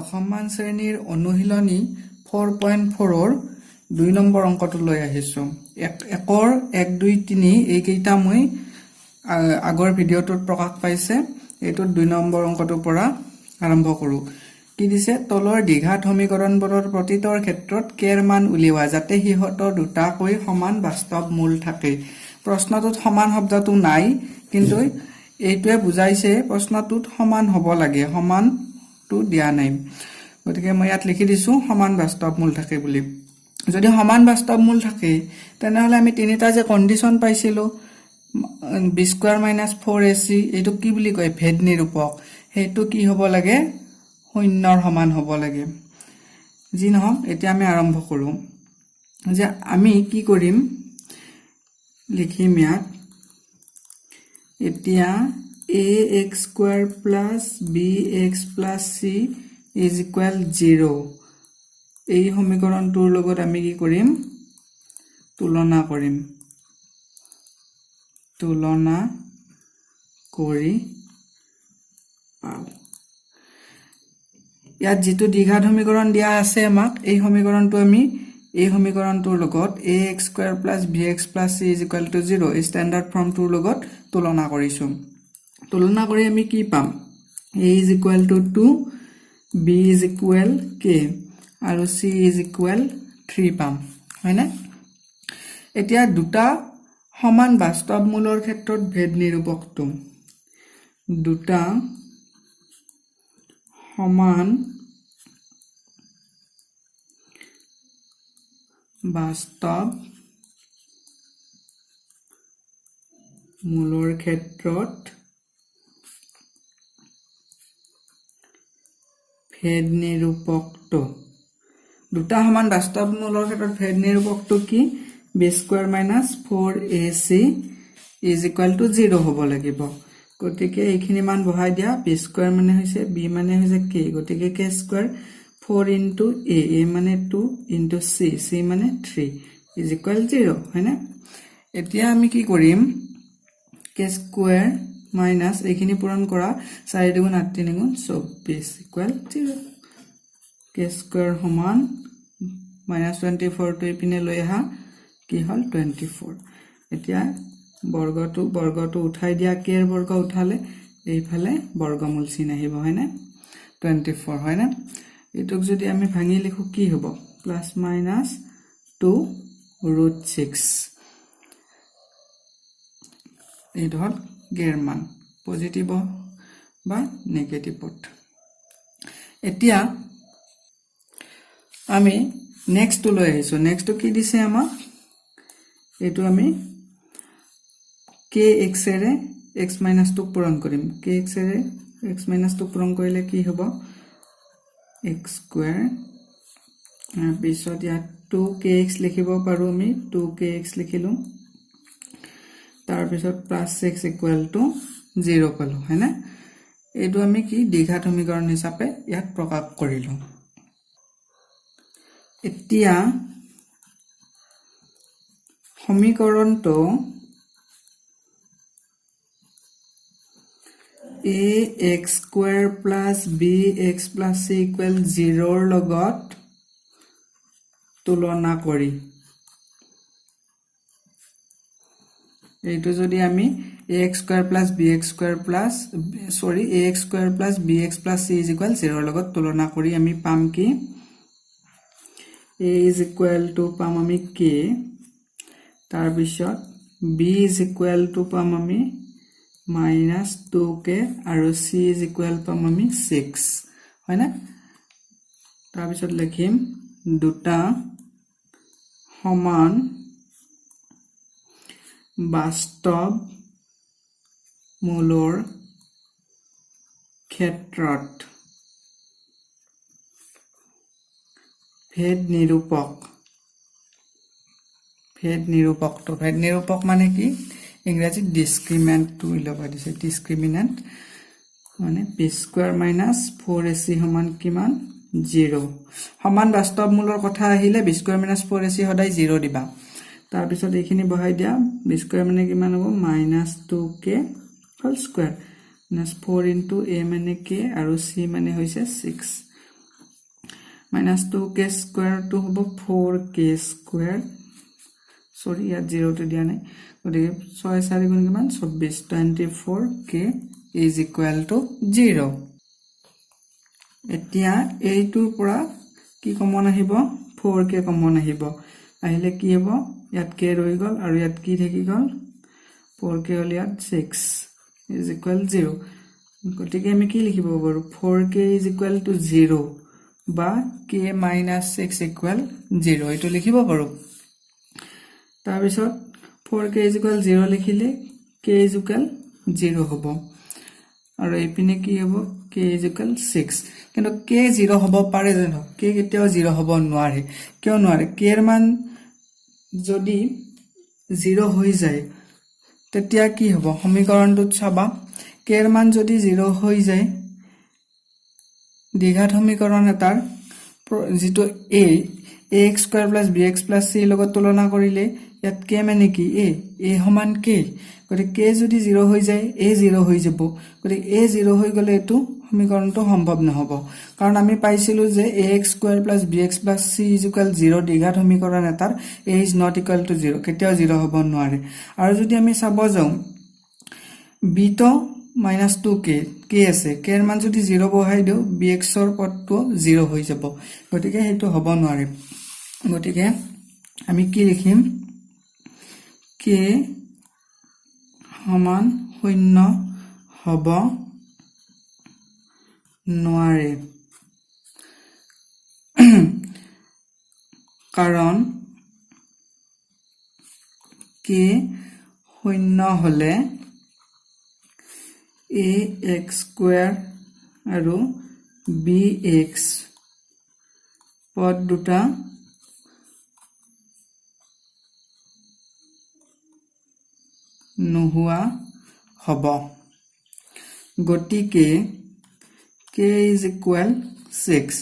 দশমমান শ্ৰেণীৰ অনুশীলনী 4.4 ৰ 2 নম্বৰ অংকটো লৈ আহিছো। একৰ 1 2 3 এই কেইটা মই আগৰ ভিডিঅ'টোত প্ৰকাশ পাইছে। এইটো 2 নম্বৰ অংকটোৰ পৰা আৰম্ভ কৰো। কি দিছে তলৰ দ্বিঘাত সমীকৰণবোৰৰ প্ৰতিটোৰ ক্ষেত্ৰত কেৰ মান উলিওৱা যাতে হিহতৰ দুটাকৈ সমান বাস্তৱ মূল থাকে। প্ৰশ্নটোত সমান শব্দটো নাই, কিন্তু এইটোৱে বুজাইছে প্ৰশ্নটোত সমান হ'ব লাগে, সমানটো দিয়া নাই। গতিকে মই ইয়াত লিখি দিছো সমান বাস্তৱ মূল থাকে বুলি। যদি সমান বাস্তৱ মূল থাকে তেনেহলে আমি তিনিটা যে কন্ডিশন পাইছিলো b² - 4ac এইটো কি বুলি কয় ভেদ নিৰূপক, সেইটো কি হ'ব লাগে শূন্যৰ সমান হ'ব লাগে। যি নহওক এতিয়া আমি আৰম্ভ কৰো যে আমি কি কৰিম লিখিম ইয়াত এতিয়া ax² + bx + c = 0 এই সমীকৰণটোৰ লগত আমি কি কৰিম তুলনা কৰিম। তুলনা কৰি পাও ইয়াত যেটো দ্বিঘাত সমীকৰণ দিয়া আছে আমাক এই সমীকৰণটো আমি এই সমীকৰণটোৰ লগত ax² + bx + c = 0 এই স্ট্যান্ডাৰ্ড ফৰ্মটোৰ লগত তুলনা কৰিছো। তুলনা কৰি আমি কি পাম a = 2 b = k আৰু c = 3 পাম, হয়নে? এতিয়া দুটা সমান বাস্তৱ মূলৰ ক্ষেত্ৰত ভেদ নিৰূপকটো দুটা সমান বাস্তৱ মূলৰ ক্ষেত্ৰত ভেদ নিৰূপকটো দুটা সমান বাস্তৱ মূলৰ ক্ষেত্ৰত ভেদ নিৰূপকটো কি b² - 4ac = 0 হ'ব লাগিব। গতিকে এইখিনি মান বহাই দিয়া b² মানে হৈছে b মানে হৈছে k, গতিকে k² 4 * a, a মানে 2 * c, c মানে 3 = 0, হয়নে? এতিয়া আমি কি কৰিম k² মাইনাস এইখিনি পূৰণ কৰা 4 × 2 = 8 × 3 = 24 = 0। k² সমান -24 টো ইপিনে লৈ আহা কি হল 24। এতিয়া বৰ্গটো উঠাই দিয়া k ৰ বৰ্গ উঠালে এইফালে বৰ্গমূল চিন আহিব, হয়নে? 24, হয়নে? এটোক যদি আমি ভাঙি লিখো কি হ'ব +-2√6 এইটো হল গেৰ মান পজিটিভ বা নেগেটিভত। এতিয়া আমি নেক্সট লৈ আহিছো। নেক্সটটো কি দিছে আমাক এইটো আমি kx ৰে x - 2 পূৰণ কৰিম। kx ৰে x - 2 পূৰণ কৰিলে কি হ'ব x² পিছত ইয়াত 2kx লিখিব পাৰো আমি 2kx লিখিলো তাৰ পিছত +6 = 0 পালো, হয়নে? এইটো আমি কি দ্বিঘাত সমীকৰণ হিচাপে ইয়াত প্ৰকাশ কৰিলো। এতিয়া সমীকৰণটো ax² + bx + c = 0 ৰ লগত তুলনা কৰি এইটো যদি আমি ax² + bx² + c = 0 ৰ লগত তুলনা কৰি আমি পাম কি a = পাম আমি k, তাৰ পিছত b = পাম আমি -2k আৰু c পাম আমি 6, হয়নে? তাৰ পিছত লিখিম দুটা সমান বাস্তৱ মূলৰ ক্ষেত্ৰত ভেদ নিৰূপক মানে কি ইংৰাজীত ডিসক্ৰিমিনেন্টটো উলিয়াব দিছে। ডিসক্ৰিমিনেন্ট মানে b² - 4ac সমান কিমান 0। সমান বাস্তৱ মূলৰ কথা আহিলে b² - 4ac সদায় 0 দিবা। তাৰ পিছত এইখিনি বহাই দিয়া b² মানে কিমান হ'ব -2k² -4 * a মানে k আৰু c মানে হৈছে 6 মাইনাছ 2k স্কুৱেৰটো হ'ব 4k স্কুৱেৰ সৰি ইয়াত 0 টো দিয়া নাই গতিকে 6 4 গুণ কিমান 24 24k is equal to 0 এতিয়া এইটোৰ পৰা কি কমন আহিব 4k কমন আহিব আহিলে কি হ'ব ইয়াত k ৰৈ গল আৰু ইয়াত কি থাকি গল 4k হল ইয়াত 6 is equal 0 গতিকে আমি কি লিখিব পাৰো 4k is equal to 0 বা k minus 6 equal 0 এটো লিখিব পাৰো তাৰ পিছত 4k is equal 0 লিখিলে k is equal 0 হ'ব আৰু এইপিনে কি হ'ব k is equal 6 কিন্তু k 0 হ'ব পাৰে জানো k কেতিয়াও 0 হ'ব নোৱাৰে কিয় নোৱাৰে k এৰ মান যদি 0 হৈ যায় তেতিয়া কি হ'ব সমীকৰণটো চাবা k এৰ মান যদি 0 হৈ যায় দ্বিঘাত সমীকৰণ এটাৰ যেটো ax square plus bx plus c লগত তুলনা কৰিলে ইয়াত k মানে কি a সমান k গতিকে k যদি 0 হৈ যায় a 0 হৈ যাব গতিকে a 0 হৈ গলে এটো সমীকৰণটো সম্ভৱ নহব কাৰণ আমি পাইছিলো যে ax square plus bx plus c 0 দ্বিঘাত সমীকৰণ এটাৰ a is not equal to 0 কেতিয়াও 0 হ'ব নোৱাৰে আৰু যদি আমি চাব যাও b তো minus 2k k আছে k এর মান যদি 0 বহাই দিও bx ৰ পদটো 0 হৈ যাব গতিকে হেতু হ'ব নোৱাৰে গতিকে আমি কি লিখিম k সমান 0 হ'ব নোৱাৰে কাৰণ k 0 হলে ax স্কয়াৰ আৰু bx পদ দুটা নোহোৱা হ'ব গতিকে k is equal 6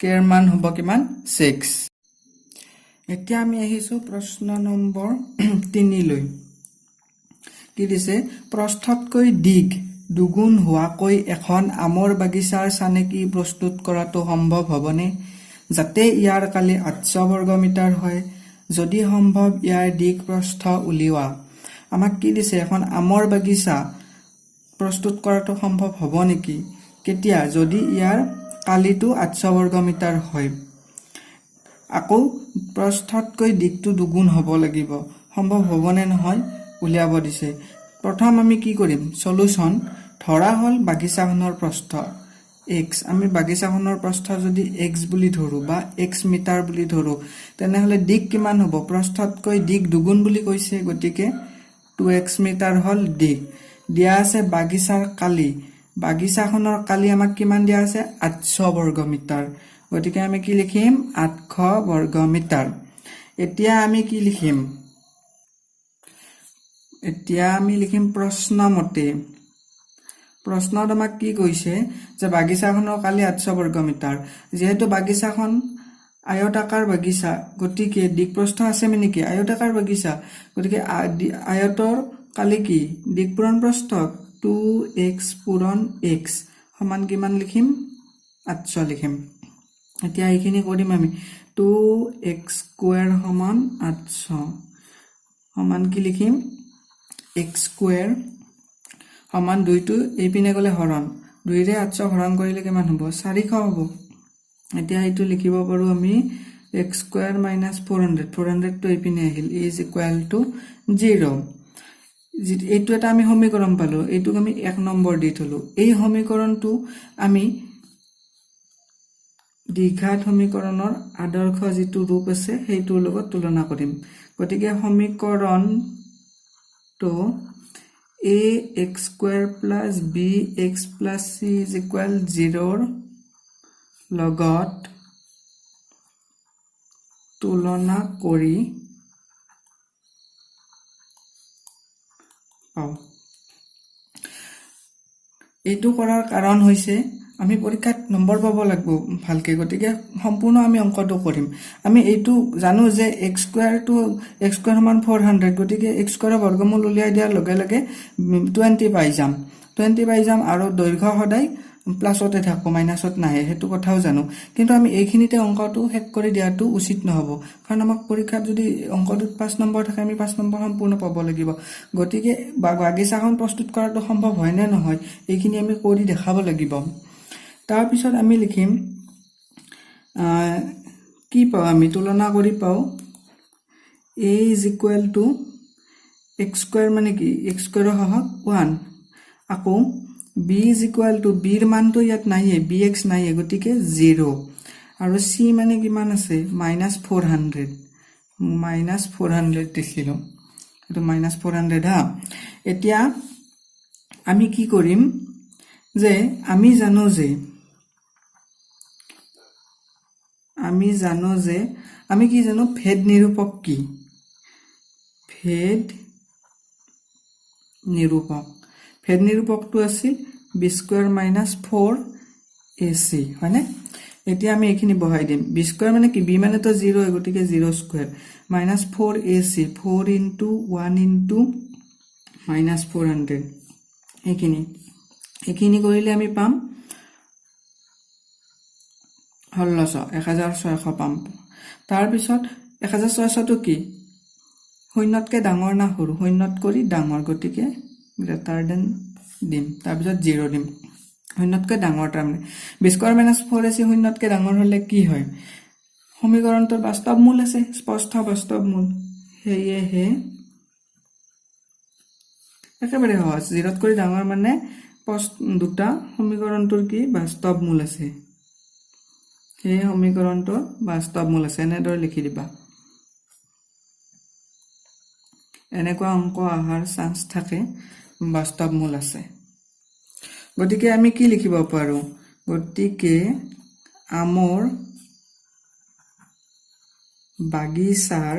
k এৰ মান হ'ব কিমান 6 এতিয়া আমি আহিছো প্ৰশ্ন নম্বৰ 3 লৈ কি দিছে প্ৰস্থতকৈ দিগ দুগুণ হোৱাকৈ এখন আমৰ বাগিচাৰ চানেকি প্ৰস্তুত কৰাটো সম্ভৱ হ'বনে যাতে ইয়াৰ কালি 800 বৰ্গ মিটাৰ হয় যদি সম্ভৱ ইয়াৰ দিগ প্ৰস্থ উলিওৱা আমাক কি দিছে এখন আমৰ বাগিচা প্ৰস্তুত কৰাটো সম্ভৱ হ'ব নেকি কেতিয়া যদি ইয়াৰ কালিটো 800 বৰ্গ মিটাৰ হয় আকৌ প্ৰস্থতকৈ দিগটো দুগুণ হ'ব লাগিব সম্ভৱ হ'বনে নহয় উলিয়াব দিছে প্ৰথম আমি কি কৰিম সলিউশন ধৰা হল বাগিচাখনৰ প্ৰস্থ x আমি বাগিচাখনৰ প্ৰস্থ যদি x বুলি ধৰো বা x মিটাৰ বুলি ধৰো তেনেহলে দিগ কিমান হ'ব প্ৰস্থতকৈ দিগ দুগুণ বুলি কৈছে গতিকে 2x মিটাৰ হল দিগ দিয়া আছে বাগিচাৰ কালি বাগিচাখনৰ কালি আমাক কিমান দিয়া আছে 800 বৰ্গ মিটাৰ গতিকে আমি কি লিখিম 800 বৰ্গ মিটাৰ এতিয়া আমি কি লিখিম প্ৰশ্ন মতে প্ৰশ্নত আমাক কি কৈছে যে বাগিচাখনৰ কালি 800 বৰ্গ মিটাৰ যেহেতু বাগিচাখন আয়তাকাৰ বাগিচা গতিকে দিগ প্ৰস্থ আছে মানে কি আয়তাকাৰ বাগিচা গতিকে আয়তৰ কালি কি দিগ পূৰণ প্ৰস্থ 2x পূৰণ x সমান কিমান লিখিম 800 লিখিম এতিয়া এইখিনি কৰিম আমি 2x স্কয়াৰ সমান 800 সমান কি লিখিম x স্কয়াৰ সমান 2 টো এই পিনে গলে হৰণ 2 ৰে 800 হৰণ কৰিলে কিমান হ'ব 400 হ'ব এতিয়া এইটো লিখিব পাৰো আমি x স্কয়াৰ minus 400 টো এই পিনে আহিল is equal to 0 এইটো এটা আমি সমীকৰণ পালো এইটোক আমি 1 নম্বৰ দি থলো এই সমীকৰণটো আমি দ্বিঘাত সমীকৰণৰ আদৰ্শ যেটো ৰূপ আছে সেইটোৰ লগত তুলনা কৰিম গতিকে সমীকৰণ তো ax square plus bx plus c is equal 0 লগত তুলনা কৰি এইটো কৰাৰ কাৰণ হৈছে আমি পৰীক্ষাত নম্বৰ পাব লাগিব ভালকে গতিকে সম্পূৰ্ণ আমি অংকটো কৰিম আমি এইটো জানো যে x স্কয়াৰ সমান 400 গতিকে x স্কয়াৰৰ বৰ্গমূল উলিয়াই দিয়াৰ লগে লগে 20 পাই যাম আৰু দৈৰ্ঘ্য সদায় প্লাছতে থাকো মাইনাছত নাহে হেতু কথাও জানো কিন্তু আমি এইখিনিতে অঙ্কটো শেষ কৰি দিয়াটো উচিত নহব কাৰণ আমাক পৰীক্ষাত যদি অঙ্কটোত 5 নম্বৰ থাকে আমি 5 নম্বৰ সম্পূৰ্ণ পাব লাগিব গতিকে বাগিচাখন প্ৰস্তুত কৰাটো সম্ভৱ হয় নে নহয় এইখিনি আমি কৰি দেখাব লাগিব তাৰ পিছত আমি লিখিম কি পাও আমি তুলনা কৰি পাও a = x স্কয়াৰ মানে কি x স্কয়াৰৰ সহগ 1 আকৌ b = b ৰ মানটো ইয়াত নাইয়ে bx নাইয়ে গতিকে 0 আৰু c মানে কিমান আছে -400 দিছিলো এটো -400 হা এতিয়া আমি কি কৰিম যে আমি কি জানো ভেদ নিৰূপক কি ভেদ নিৰূপকটো আছিল b² - 4ac হয়নে এতিয়া আমি এইখিনি বহাই দিম b² মানে কি b মানে তো 0 গতিকে 0² -4ac 4 * 1 * -400 এইখিনি কৰিলে আমি পাম 1600 পাম তাৰ পিছত 1600 টো কি শূন্যতকে ডাঙৰ না সৰু শূন্যত কৰি ডাঙৰ গতিকে গ্ৰেটাৰ দেন দিম তাৰ পিছত 0 দিম শূন্যতকে ডাঙৰ তাৰমানে b² - 4ac শূন্যতকে ডাঙৰ হলে কি হয় সমীকৰণটোৰ বাস্তৱ মূল আছে স্পষ্ট বাস্তৱ মূল হেয়ে একেবাৰে সহজ 0 তকৈ ডাঙৰ মানে দুটা সমীকৰণটোৰ কি বাস্তৱ মূল আছে এই সমীকৰণটোৰ বাস্তৱ মূল আছে এনেদৰে লিখি দিবা এনেকুৱা অংক আহাৰ চান্স থাকে বাস্তৱ মূল আছে গতিকে আমি কি লিখিব পাৰো গতিকে আমৰ বাগিচাৰ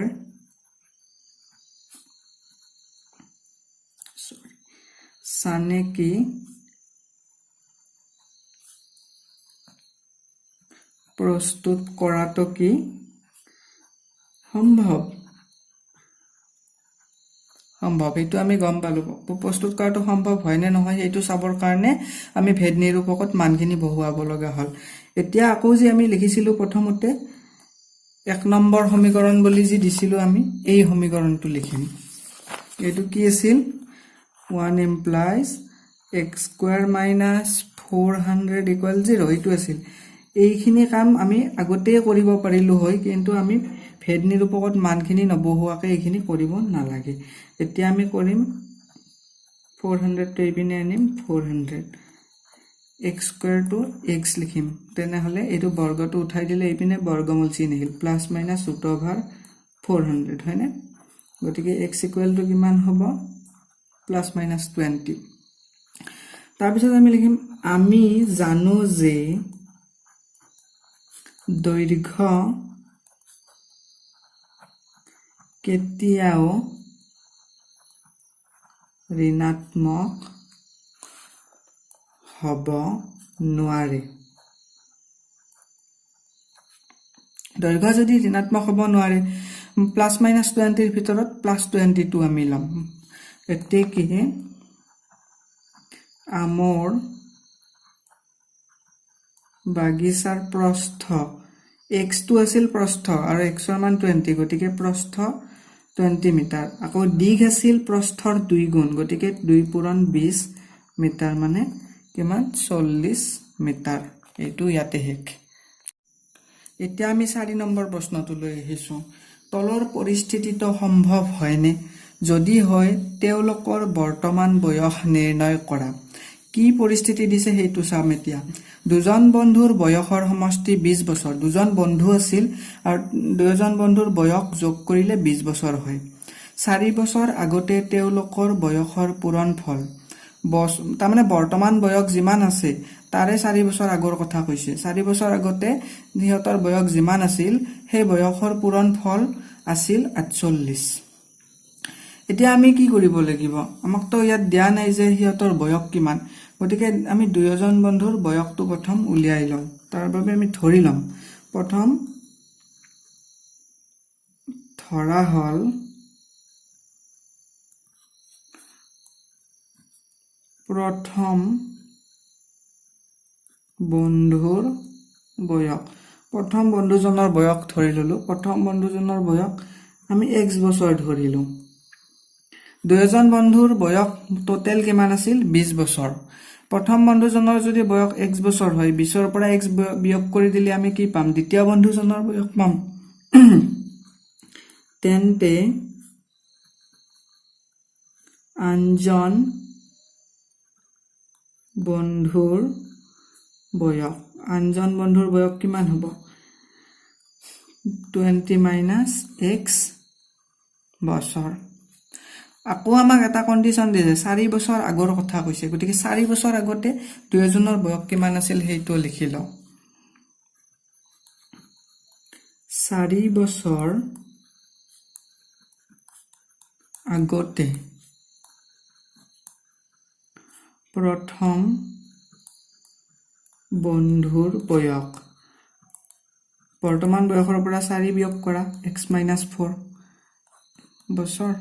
চানেকি প্ৰস্তুত কৰাটো কি সম্ভৱ এইটো আমি গম পালো প্ৰস্তুত কৰাটো সম্ভৱ হয় নে নহয় এইটো চাবৰ কাৰণে আমি ভেদ নিৰূপকত মানখিনি বহুৱাব লগা হল এতিয়া আকৌ যে আমি লিখিছিলো প্ৰথমতে 1 নম্বৰ সমীকৰণ বুলি যি দিছিলো আমি এই সমীকৰণটো লিখিম এইটো কি আছিল 1 implies x² - 400 = 0 এইটো আছিল এইখিনি কাম আমি আগতে কৰিব পাৰিলো হয় কিন্তু আমি ভেদ নিৰূপকত মানখিনি নবহুৱাকে এইখিনি কৰিব নালাগে এতিয়া আমি কৰিম 400 টো ইপিনে আনিম 400 x² টো x লিখিম তেনেহলে এইটো বৰ্গটো উঠাই দিলে ইপিনে বৰ্গমূল চিন আহিল +-√400 হয়নে গতিকে x = কিমান হ'ব +-20 তাৰ পিছত আমি লিখিম আমি জানো যে দৈৰ্ঘ্য কেতিয়াও ঋণাত্মক হ'ব নোৱাৰে দৈৰ্ঘ্য যদি ঋণাত্মক হ'ব নোৱাৰে +-20 ৰ ভিতৰত +22 আমি লম এতেকে আমৰ বাগিচাৰ প্ৰস্থ x টো আছিল প্ৰস্থ আৰু x ৰ মান 20 গতিকে প্ৰস্থ 20 মিটাৰ আকৌ দীঘ আছিল প্ৰস্থৰ 2 গুণ গতিকে 2 পূৰণ 20 মিটাৰ মানে কিমান 40 মিটাৰ এইটো ইয়াতে হেক এতিয়া আমি 4 নম্বৰ প্ৰশ্নটো লৈ আহিছো তলৰ পৰিস্থিতিটো সম্ভৱ হয়নে যদি হয় তেওঁলোকৰ বৰ্তমান বয়স নিৰ্ণয় কৰা কি পৰিস্থিতি দিছে হেতু চাম এতিয়া দুজন বন্ধুৰ বয়সৰ সমষ্টি 20 বছৰ দুজন বন্ধু আছিল আৰু দুজন বন্ধুৰ বয়স যোগ কৰিলে 20 বছৰ হয় 4 বছৰ আগতে তেওঁলোকৰ বয়সৰ পূৰণ ফল তাৰমানে বৰ্তমান বয়স যিমান আছে তাৰে 4 বছৰ আগৰ কথা কৈছে 4 বছৰ আগতে নিহতৰ বয়স যিমান আছিল সেই বয়সৰ পূৰণ ফল আছিল 48 এতিয়া আমি কি কৰিব লাগিব আমাক তো ইয়াত দিয়া নাই যে হিয়তৰ বয়স কিমান গতিকে আমি দুয়োজন বন্ধুৰ বয়সটো প্ৰথম উলিয়াই লম তাৰ বাবে আমি ধৰি লম প্ৰথম ধৰা হল প্ৰথম বন্ধুৰ বয়স প্ৰথম বন্ধুজনৰ বয়স ধৰি ললো প্ৰথম বন্ধুজনৰ বয়স আমি x বছৰ ধৰিলো দুয়োজন বন্ধুৰ বয়স টোটাল কিমান আছিল 20 বছৰ প্ৰথম বন্ধুজনৰ যদি বয়স x বছৰ হয় 20 ৰ পৰা x বিয়োগ কৰি দিলে আমি কি পাম দ্বিতীয় বন্ধুজনৰ বয়স পাম তেন্তে আনজন বন্ধুৰ বয়স কিমান হ'ব 20 - x বছৰ আকৌ আমাক এটা কন্ডিশন দিছে 4 বছৰ আগৰ কথা কৈছে গতিকে 4 বছৰ আগতে দুয়োজনৰ বয়স কিমান আছিল হেইটো লিখি লও 4 বছৰ আগতে প্ৰথম বন্ধুৰ বয়স বৰ্তমান বয়সৰ পৰা 4 বিয়োগ কৰা x - 4 বছৰ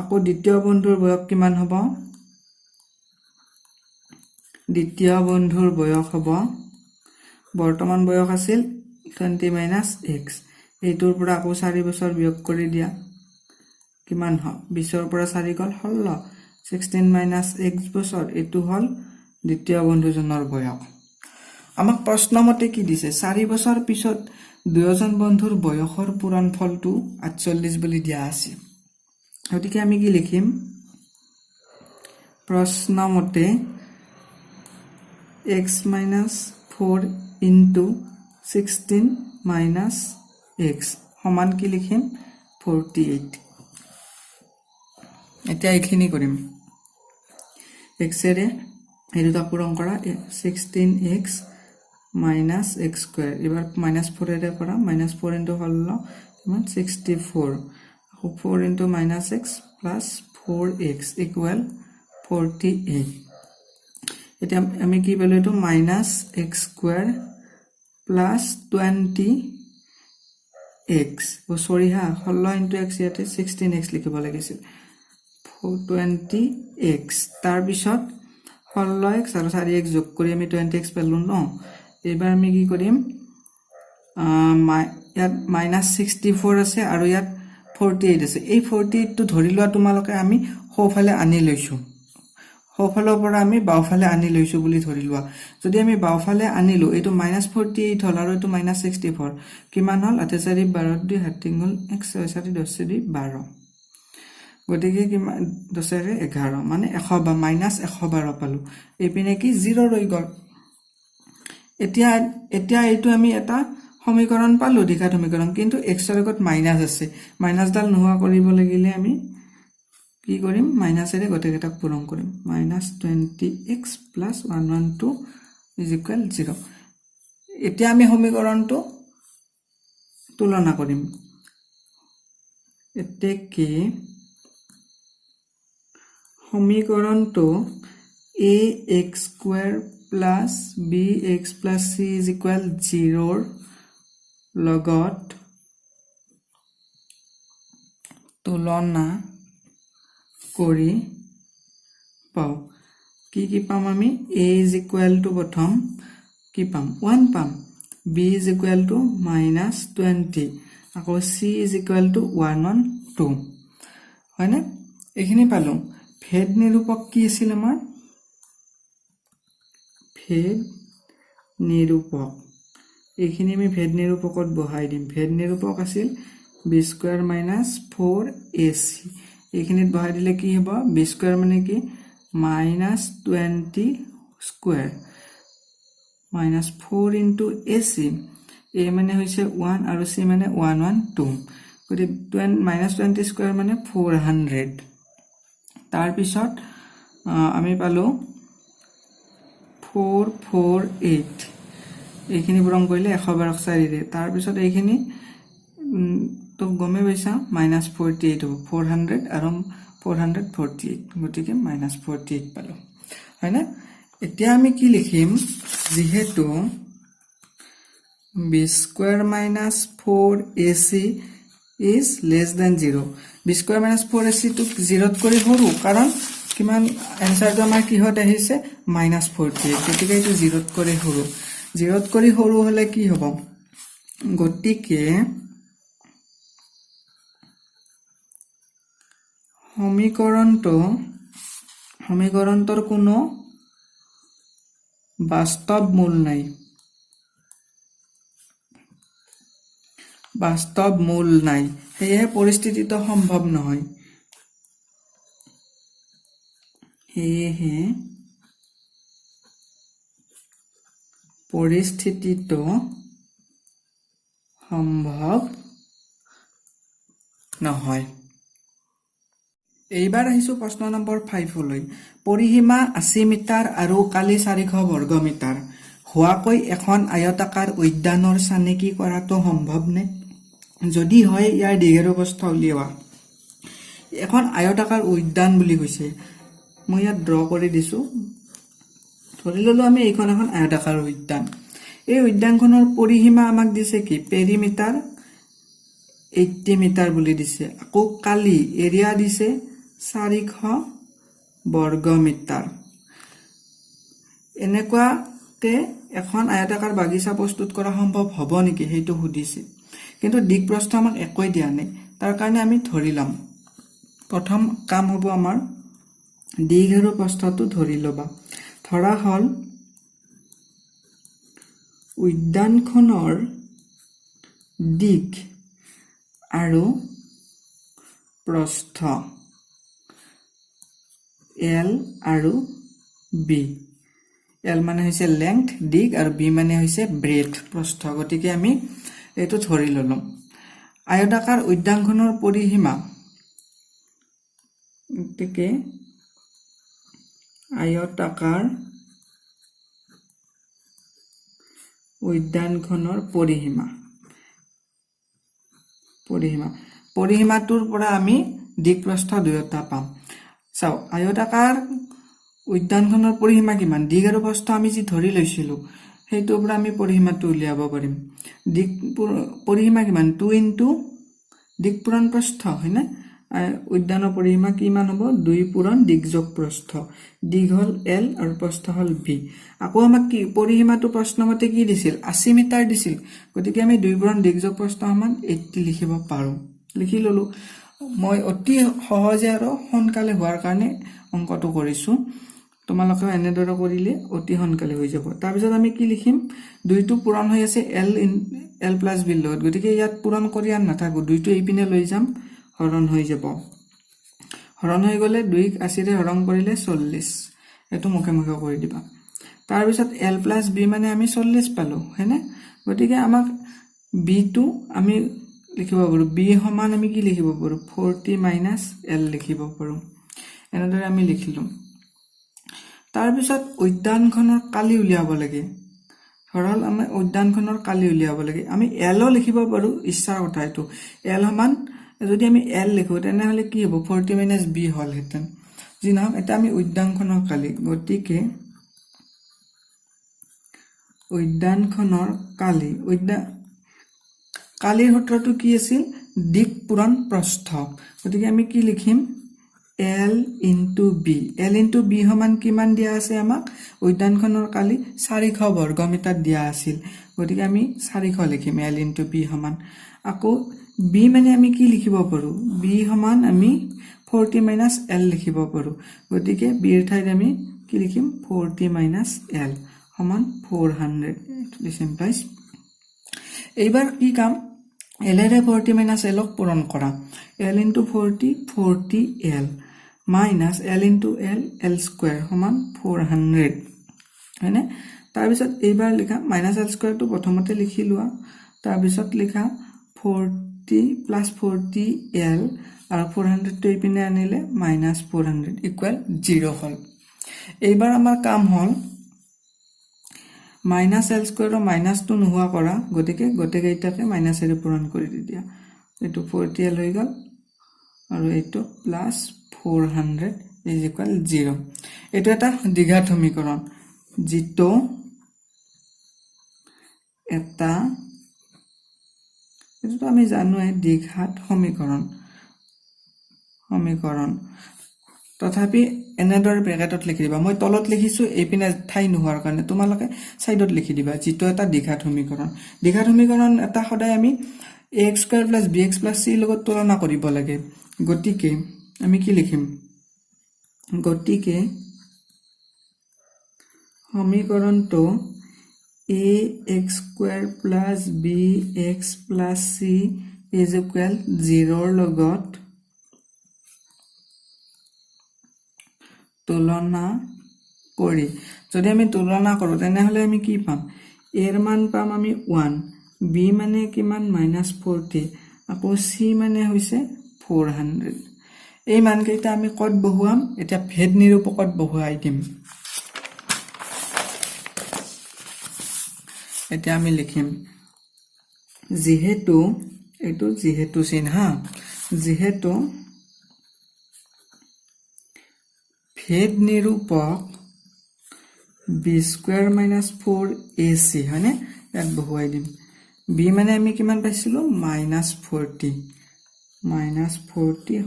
আকৌ দ্বিতীয় বন্ধুৰ বয়স কিমান হ'ব দ্বিতীয় বন্ধুৰ বয়স হ'ব বৰ্তমান বয়স আছিল 20 - x এইটোৰ পৰা আকৌ 4 বছৰ বিয়োগ কৰি দিয়া কিমান হয় 20 ৰ পৰা 4 গল 16 16 - x বছৰ এটো হল দ্বিতীয় বন্ধুজনৰ বয়স আমাক প্ৰশ্নমতে কি দিছে 4 বছৰ পিছত দুয়োজন বন্ধুৰ বয়সৰ পূৰণফলটো 48 বুলি দিয়া আছে গতিকে আমি কি লিখিম প্ৰশ্নমতে x - 4 * 16 - x সমান কি লিখিম 48 এতিয়া এইখিনি কৰিম x এৰে এই দুটা পূৰণ কৰা 16x - x স্কয়াৰ এবাৰ -4 এৰে কৰা -4 * 16 কিমান 64 আকৌ 4 * x + 4x = 48 এতিয়া আমি কি পেলো এটো -x স্কয়াৰ + 20x সৰি হা 16 * x ইয়াতে 16x লিখিব লাগিছিল 20x তাৰ পিছত 16x আৰু 4x যোগ কৰি আমি 20x পেলো ন এবাৰ আমি কি কৰিম ইয়াত -64 আছে আৰু ইয়াত 48 আছে এই 48 টো ধৰি লোৱা তোমালোকে আমি সোফালে আনি লৈছো সোফালৰ পৰা আমি বাওফালে আনি লৈছো বুলি ধৰি লোৱা যদি আমি বাওফালে আনিলো এটো -48 হল আৰু এটো -64 কিমান হল 48 12 2 হাতিং হল 1 6 4 10 12 গতিকে কি 10 11 মানে 112 পালো এইপিনে কি 0 ৰৈ গল এতিয়া এইটো আমি এটা সমীকৰণ পালো দ্বিঘাত সমীকৰণ কিন্তু x ৰ আগত মাইনাস আছে মাইনাসডাল নোহোৱা কৰিব লাগিলে আমি কি কৰিম মাইনাসেৰে গটেকেটাক পূৰণ কৰিম -20x + 112 = 0 এতিয়া আমি সমীকৰণটো তুলনা কৰিম এতেকে সমীকৰণটো ax স্কয়াৰ + bx + c = 0 লগত তুলনা কৰি পাও কি পাম আমি a = প্ৰথম কি পাম 1 পাম b = -20 আকৌ c = 112 হয়নে এইখিনি পালো ভেদ নিৰূপক কি আছিল আমাৰ ভেদ নিৰূপক এইখিনি আমি ভেদ নিৰূপকত বহাই দিম ভেদ নিৰূপক আছিল b² - 4ac এইখিনিত বহাই দিলে কি হ'ব b² মানে কি -20 স্কয়াৰ -4 * ac a মানে হৈছে 1 আৰু c মানে 112 গতিকে -20 স্কয়াৰ মানে 400 তাৰ পিছত আমি পালো 448 এইখিনি পূৰণ কৰিলে 112 4 ৰে তাৰ পিছত এইখিনি তো গমে পাইছা -48 হ'ব 400 আৰু 448 গতিকে -48 পালো হয়না এতিয়া আমি কি লিখিম যেহেতু b² - 4ac is less than 0 b² - 4ac টো 0 ত কৰি সৰু কাৰণ কিমান এনসাৰটো আমাৰ কিহত আহিছে -48 গতিকে এইটো 0 কৰি সৰু 0 কৰি সৰু হলে কি হ'ব গতিকে সমীকৰণটোৰ কোনো বাস্তৱ মূল নাই সেয়ে পৰিস্থিতিটো সম্ভৱ নহয় সেয়ে পৰিস্থিতিটো সম্ভৱ নহয় এইবাৰ আহিছো প্ৰশ্ন নম্বৰ 5 লৈ পৰিসীমা 80 মিটাৰ আৰু কালি 400 বৰ্গ মিটাৰ হোৱাকৈ এখন আয়তাকাৰ উদ্যানৰ চানেকি কৰাটো সম্ভৱনে যদি হয় ইয়াৰ দীঘল প্ৰস্থ উলিওৱা এখন আয়তাকাৰ উদ্যান বুলি কৈছে মই ইয়াত ড্ৰ কৰি দিছো ধৰি ললো আমি এইখন এখন আয়তাকাৰ উদ্যান এই উদ্যানখনৰ পৰিসীমা আমাক দিছে কি পেৰিমিটাৰ 80 মিটাৰ বুলি দিছে আকৌ কালি এৰিয়া দিছে 400 বৰ্গ মিটাৰ এনেকুৱাতে এখন আয়তাকাৰ বাগিচা প্ৰস্তুত কৰা সম্ভৱ হ'ব নেকি সেইটো সুধিছে কিন্তু দিক প্ৰস্থ আমাক একোই দিয়া নাই তাৰ কাৰণে আমি ধৰি লম প্ৰথম কাম হ'ব আমাৰ দিক আৰু প্ৰস্থটো ধৰি লবা ধৰা হল উদ্যানখনৰ দিক আৰু প্ৰস্থ L আৰু B L মানে হৈছে লেংথ দিক আৰু B মানে হৈছে ব্ৰেথ প্ৰস্থ গতিকে আমি এটো ধৰি ললো আয়তাকাৰ উদ্যানখনৰ পৰিসীমা গতিকে আয়তাকাৰ উদ্যানখনৰ পৰিসীমাটোৰ পৰা আমি দিক প্ৰস্থ দুয়োটা পাম চাও আয়তাকাৰ উদ্যানখনৰ পৰিসীমা কিমান দিক আৰু প্ৰস্থ আমি যি ধৰি লৈছিলো সেইটোৰ পৰা আমি পৰিসীমাটো উলিয়াব পাৰিম দিক পৰিসীমা কিমান 2 ইনটু দিক পূৰণ প্ৰস্থ হয়নে উদ্যানৰ পৰিসীমা কিমান হ'ব 2 পূৰণ দিক যোগ প্ৰস্থ দিক হল L আৰু প্ৰস্থ হল B আকৌ আমাক কি পৰিসীমাটো প্ৰশ্নমতে কি দিছিল 80 মিটাৰ দিছিল গতিকে আমি 2 পূৰণ দিক যোগ প্ৰস্থ সমান 80 লিখিব পাৰো লিখি ললো মই অতি সহজে আৰু সোনকালে হোৱাৰ কাৰণে অংকটো কৰিছো তোমালোকে এনেদৰে কৰিলে অতি সোনকালে হৈ যাব তাৰ পিছত আমি কি লিখিম 2 টো পূৰণ হৈ আছে L plus B লগত গতিকে ইয়াত পূৰণ কৰি আন নাথাকো 2 টো এই পিনে লৈ যাম হৰণ হৈ যাব হৰণ হৈ গলে 2 ক 80 ৰে হৰণ কৰিলে 40 এটো মুখে মুখে কৰি দিবা তাৰ পিছত L plus B মানে আমি 40 পালো হেনে গতিকে আমাক B টো আমি লিখিব পাৰো B সমান আমি কি লিখিব পাৰো 40 - L লিখিব পাৰো এনেদৰে আমি লিখিলো তাৰ পিছত উদ্যানখনৰ কালি উলিয়াব লাগে ধৰল আমি উদ্যানখনৰ কালি উলিয়াব লাগে আমি L ও লিখিব পাৰো ইচ্ছাৰ কথা এটো L সমান যদি আমি L লিখো তেনে হলে কি হ'ব 40 - B হল হেতেন যি নাম এটা আমি উদ্যানখনৰ কালি গতিকে উদ্যানখনৰ কালিৰ সূত্ৰটো কি আছিল দিক পূৰণ প্ৰস্থ গতিকে আমি কি লিখিম L into B L into B সমান কিমান দিয়া আছে আমাক উদ্যানখনৰ কালি 400 বৰ্গ মিটাৰ দিয়া আছিল গতিকে আমি 400 লিখিম L into B সমান আকৌ B মানে আমি কি লিখিব পাৰো B সমান আমি 40 - L লিখিব পাৰো গতিকে B এর ঠাইত আমি কি লিখিম 40 - L সমান 400 দিস ইমপ্লাইজ এইবাৰ কি কাম L এৰে 40 - L ক পূৰণ কৰা L into 40 40L minus L into L square সমান 400 হয়নে তাৰ পিছত এইবাৰ লিখা - L square টো প্ৰথমতে লিখি লোৱা তাৰ পিছত লিখা 40 plus 40L আৰু 400 টো ইপিনে আনিলে -400 equal 0 হল এইবাৰ আমাৰ কাম হল -L square মাইনাস টো নোহোৱা কৰা গতিকে গটেকেইটাকে মাইনাস এৰে পূৰণ কৰি দিয়া এটো 40L হৈ গল আৰু এটো প্লাস 400 is equal 0 এটো এটা দ্বিঘাত সমীকৰণ যেটো এটা এটো আমি জানো দ্বিঘাত সমীকৰণ তথাপি এনেদৰে ব্ৰেকেটত লিখি দিবা মই তলত লিখিছো এইপিনে ঠাই নোহোৱাৰ কাৰণে তোমালোকে সাইডত লিখি দিবা যেটো এটা দ্বিঘাত সমীকৰণ এটা সদায় আমি ax square plus bx plus c লগত তুলনা কৰিব লাগে গতিকে আমি কি লিখিম গতিকে সমীকৰণটো ax square plus bx plus c is equal 0 লগত তুলনা কৰি যদি আমি তুলনা কৰো তেনেহলে আমি কি পাম এর মান পাম আমি 1 b মানে কিমান -40 আকৌ c মানে হৈছে 400 এই মান কেইটা আমি কত বহুৱাম এটা ভেদ নিৰূপকত বহুৱাই দিম এটা আমি লিখিম যেহেতু এটো যেহেতু চিহ্ন যেহেতু ভেদ নিৰূপক b স্কয়াৰ - 4ac হয়নে ইয়াত বহুৱাই দিম b মানে আমি কিমান পাইছিলো -40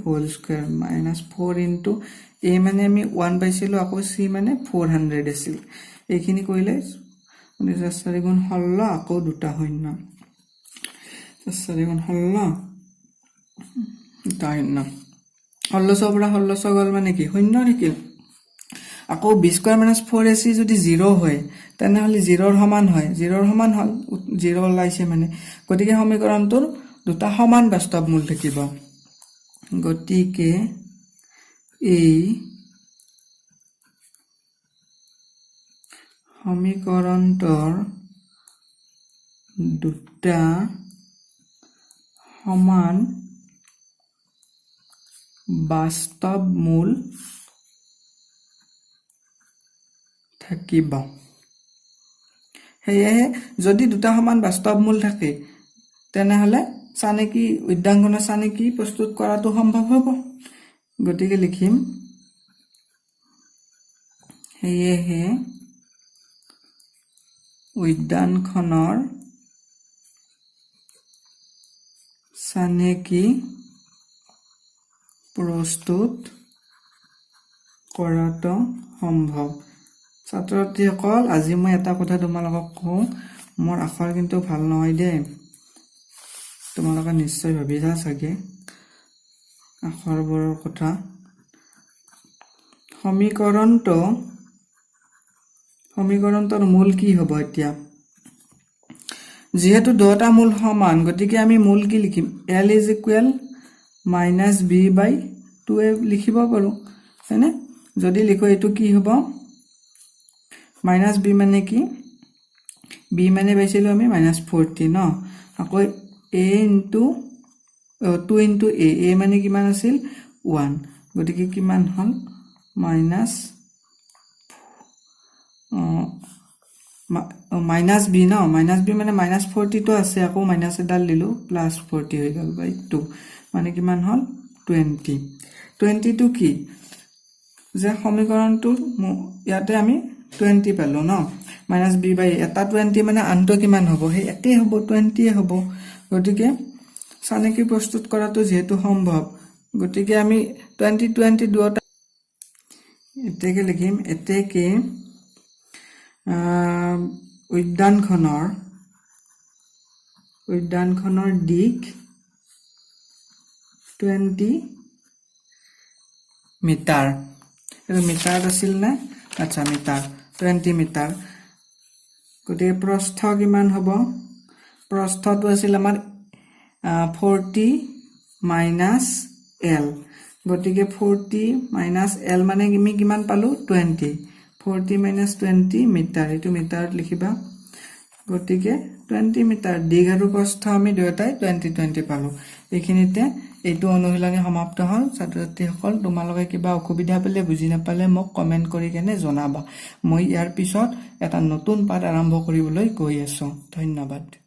হোল স্কয়াৰ -4 ইনটু a মানে আমি 1 পাইছিলো আকৌ c মানে 400 আছিল এইখিনি কইলে 4 গুণ 16 আকৌ দুটা শূন্য 4 গুণ 16 দুটা শূন্য 16 পৰা 16 গল মানে কি শূন্য থাকিল আকৌ b স্কয়াৰ - 4ac যদি 0 হয় তেনেহলে 0 ৰ সমান হয় 0 ৰ সমান হল 0 লাইছে মানে গতিকে সমীকৰণটোৰ দুটা সমান বাস্তৱ মূল থাকিব গতিকে এই সমীকৰণটোৰ দুটা সমান বাস্তৱ মূল থাকিব হেয়ে যদি দুটা সমান বাস্তৱ মূল থাকে তেনেহলে চানেকি উদ্যানখনৰ চানেকি প্ৰস্তুত কৰাটো সম্ভৱ হ'ব গতিকে লিখিম হেয়ে উদ্যানখনৰ চানেকি প্ৰস্তুত কৰাটো সম্ভৱ ছাত্ৰছাত্ৰীসকল আজি মই এটা কথা তোমালোকক কওঁ মোৰ আখৰ কিন্তু ভাল নহয় দে তোমালোকে নিশ্চয় ভাবিছা চাগে আখৰবোৰৰ কথা সমীকৰণটোৰ মূল কি হ'ব এতিয়া যেহেতু দুটা মূল সমান গতিকে আমি মূল কি লিখিম l is equal - b by 2a লিখিব পাৰো হয়নে যদি লিখো এটো কি হ'ব -b মানে কি b মানে পাইছিলো আমি -40 ন আকৌ a into 2 into a মানে কিমান আছিল 1 গতিকে কিমান হল -b ন -b মানে -40 তো আছে আকৌ মাইনাস এডাল দিলো +40 হৈ গল বাই 2 মানে কিমান হল 20 টু কি যে সমীকৰণটো ইয়াতে আমি 20 পালো ন -b বাই এটা 20 মানে আনটো কিমান হ'ব হে একে হ'ব 20 হ'ব গতিকে চানেকি প্ৰস্তুত কৰাটো যেহেতু সম্ভৱ গতিকে আমি 20 দুটা এতেকে লিখিম এতেকে উদ্যানখনৰ দিক 20 মিটাৰ এটো মিটাৰ আছিল না আচ্ছা মিটাৰ 20 মিটাৰ গতিকে প্ৰস্থ কিমান হ'ব প্ৰস্থটো আছিল আমাৰ 40 minus L গতিকে 40 minus L মানে আমি কিমান পালো 20 40 minus 20 মিটাৰ এটো মিটাৰত লিখিবা গতিকে 20 মিটাৰ দীঘ আৰু প্ৰস্থ আমি দুটাই 20 পালো এইখিনিতে এইটো অনুশীলনী সমাপ্ত হল ছাত্ৰছাত্ৰীসকল তোমালোকে কিবা অসুবিধা পালে বুজি নাপালে মোক কমেন্ট কৰি কেনে জনাবা মই ইয়াৰ পিছত এটা নতুন পাঠ আৰম্ভ কৰিবলৈ গৈ আছো ধন্যবাদ